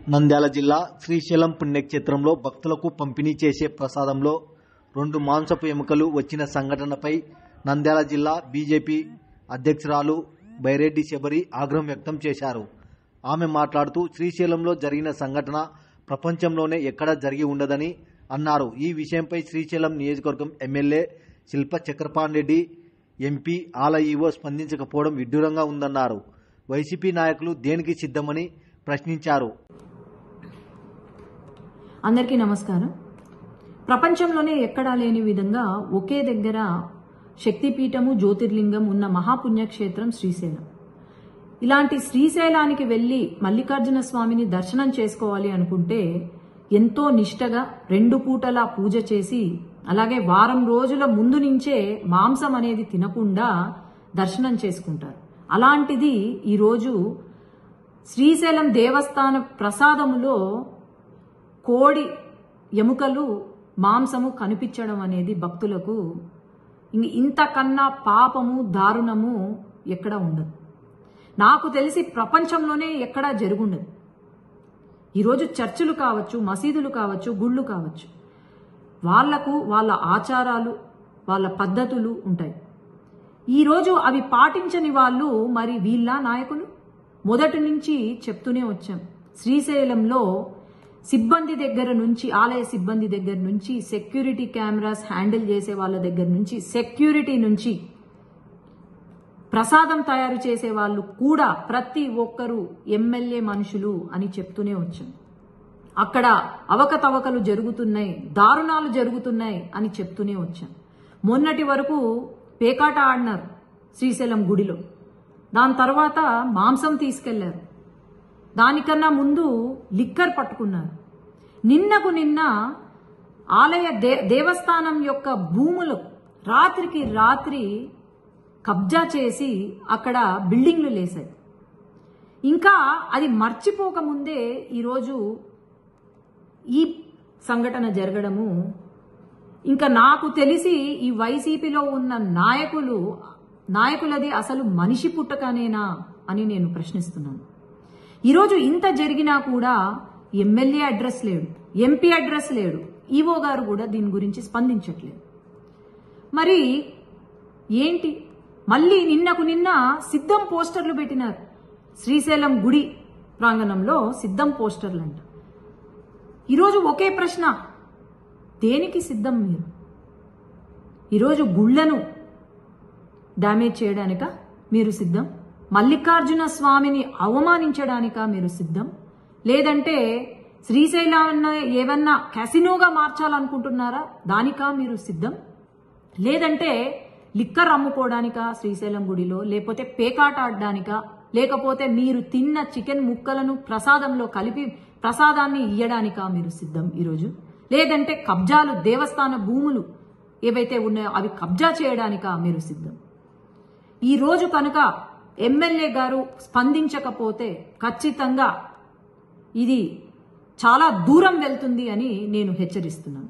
నంద్యాల జిల్లా శ్రీశైలం పుణ్యక్షేత్రంలో భక్తులకు పంపిణీ చేసే ప్రసాదంలో 2 మాంసపు ఎముకలు వచ్చిన సంఘటనపై నంద్యాల జిల్లా బీజేపీ అధ్యక్షురాలు బైరెడ్డి శబరి ఆగ్రహం వ్యక్తం చేశారు. ఆమె మాట్లాడుతూ శ్రీశైలంలో జరిగిన సంఘటన ప్రపంచంలోనే ఎక్కడా జరిగి ఉండదని అన్నారు. ఈ విషయంపై శ్రీశైలం నియోజకవర్గం ఎమ్మెల్యే శిల్ప చక్రపాణి రెడ్డి, ఎంపీ ఆల ఈవో స్పందించకపోవడం విడ్డూరంగా ఉందన్నారు. వైసీపీ నాయకులు దేనికి సిద్ధమని ప్రశ్నించారు. అందరికీ నమస్కారం. ప్రపంచంలోనే ఎక్కడా లేని విధంగా ఒకే దగ్గర శక్తిపీఠము జ్యోతిర్లింగం ఉన్న మహాపుణ్యక్షేత్రం శ్రీశైలం. ఇలాంటి శ్రీశైలానికి వెళ్లి మల్లికార్జున స్వామిని దర్శనం చేసుకోవాలి అనుకుంటే ఎంతో నిష్టగా 2 పూటలా పూజ చేసి, అలాగే వారం రోజుల ముందు నుంచే మాంసం అనేది తినకుండా దర్శనం చేసుకుంటారు. అలాంటిది ఈరోజు శ్రీశైలం దేవస్థాన ప్రసాదములో కోడి ఎముకలు మాంసము కనిపించడం అనేది భక్తులకు ఇంతకన్నా పాపము దారుణము ఎక్కడ ఉండదు. నాకు తెలిసి ప్రపంచంలోనే ఎక్కడా జరుగుండదు. ఈరోజు చర్చిలు కావచ్చు, మసీదులు కావచ్చు, గుళ్ళు కావచ్చు, వాళ్లకు వాళ్ళ ఆచారాలు, వాళ్ళ పద్ధతులు ఉంటాయి. ఈరోజు అవి పాటించని వాళ్ళు మరి వీళ్ళ నాయకులు? మొదటి నుంచి చెప్తూనే వచ్చాం. శ్రీశైలంలో సిబ్బంది దగ్గర నుంచి, ఆలయ సిబ్బంది దగ్గర నుంచి, సెక్యూరిటీ కెమెరాస్ హ్యాండిల్ చేసే వాళ్ళ దగ్గర నుంచి, సెక్యూరిటీ నుంచి, ప్రసాదం తయారు చేసే వాళ్ళు కూడా ప్రతి ఒక్కరూ ఎమ్మెల్యే మనుషులు అని చెప్తూనే వచ్చాం. అక్కడ అవకతవకలు జరుగుతున్నాయి, దారుణాలు జరుగుతున్నాయి అని చెప్తూనే వచ్చాం. మొన్నటి వరకు పేకాట ఆడినారు శ్రీశైలం గుడిలో, దాని తర్వాత మాంసం తీసుకెళ్లారు, దానికన్నా ముందు లిక్కర్ పట్టుకున్నారు. నిన్నకు నిన్న ఆలయ దేవస్థానం యొక్క భూములు రాత్రికి రాత్రి కబ్జా చేసి అక్కడ బిల్డింగ్లు లేసాయి. ఇంకా అది మర్చిపోకముందే ఈరోజు ఈ సంఘటన జరగడము, ఇంకా నాకు తెలిసి ఈ వైసీపీలో ఉన్న నాయకులది అసలు మనిషి పుట్టకనేనా అని నేను ప్రశ్నిస్తున్నాను. ఈరోజు ఇంత జరిగినా కూడా ఎమ్మెల్యే అడ్రస్ లేడు, ఎంపీ అడ్రస్ లేడు, ఈవో గారు కూడా దీని గురించి స్పందించట్లేదు. మరి ఏంటి? మళ్ళీ నిన్నకు నిన్న సిద్ధం పోస్టర్లు పెట్టినారు. శ్రీశైలం గుడి ప్రాంగణంలో సిద్ధం పోస్టర్లు అంట. ఈరోజు ఒకే ప్రశ్న, దేనికి సిద్ధం మీరు? ఈరోజు గుళ్లను డ్యామేజ్ చేయడానిక మీరు సిద్ధం? మల్లికార్జున స్వామిని అవమానించడానిక మీరు సిద్ధం? లేదంటే శ్రీశైలాన్ని ఏమన్నా క్యాసినోగా మార్చాలనుకుంటున్నారా? దానికా మీరు సిద్ధం? లేదంటే లిక్కర్ అమ్ముకోవడానికా శ్రీశైలం గుడిలో? లేకపోతే పేకాట ఆడడానికా? లేకపోతే మీరు తిన్న చికెన్ ముక్కలను ప్రసాదంలో కలిపి ప్రసాదాన్ని ఇయ్యడానికా మీరు సిద్ధం ఈరోజు? లేదంటే కబ్జాలు, దేవస్థాన భూములు ఏవైతే ఉన్నాయో అవి కబ్జా చేయడానికా మీరు సిద్ధం? ఈ రోజు కనుక ఎమ్మెల్యే గారు స్పందించకపోతే ఖచ్చితంగా ఇది చాలా దూరం వెళ్తుంది అని నేను హెచ్చరిస్తున్నాను.